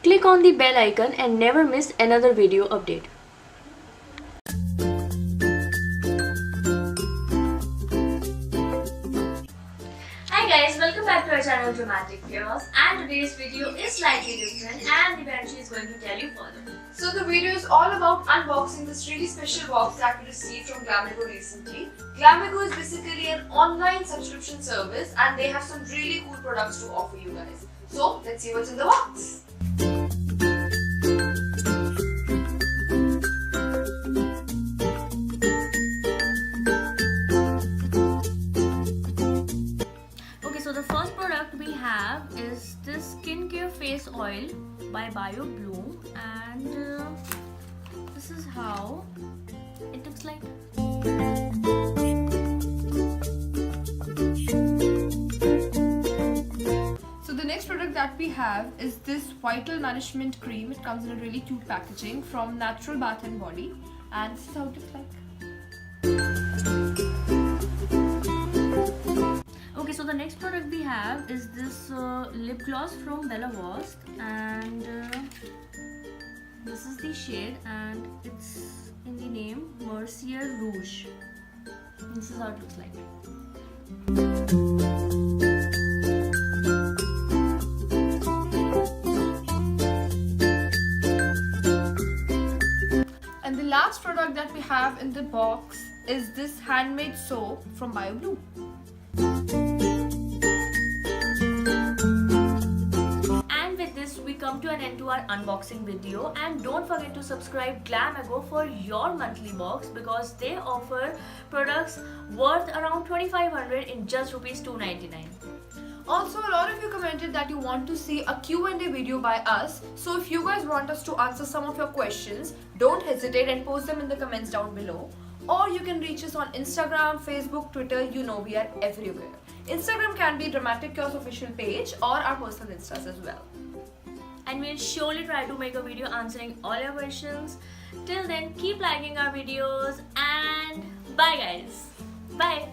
Click on the bell icon and never miss another video update. Hi guys, welcome back to our channel Dramatic Chaos, and today's video is slightly different and Divanshi is going to tell you further. So the video is all about unboxing this really special box that we received from Glamego recently. Glamego is basically an online subscription service and they have some really cool products to offer you guys. So let's see what's in the box. So the first product we have is this skincare face oil by Bloom, and this is how it looks like. So the next product that we have is this Vital Nourishment Cream. It comes in a really cute packaging from Natural Bath and Body, and this is how it looks like. Okay, so the next product we have is this lip gloss from Bella Vosk, and this is the shade, and it's in the name Mercier Rouge. And this is how it looks like. And the last product that we have in the box is this Handmade Soap from Bloom. And with this we come to an end to our unboxing video, and don't forget to subscribe Glamego for your monthly box because they offer products worth around 2500 in just rupees 299. Also, a lot of you commented that you want to see a Q&A video by us. So if you guys want us to answer some of your questions, don't hesitate and post them in the comments down below. Or you can reach us on Instagram, Facebook, Twitter, you know we are everywhere. Instagram can be Dramatic Chaos official page or our personal Instas as well. And we'll surely try to make a video answering all your questions. Till then, keep liking our videos, and bye guys. Bye.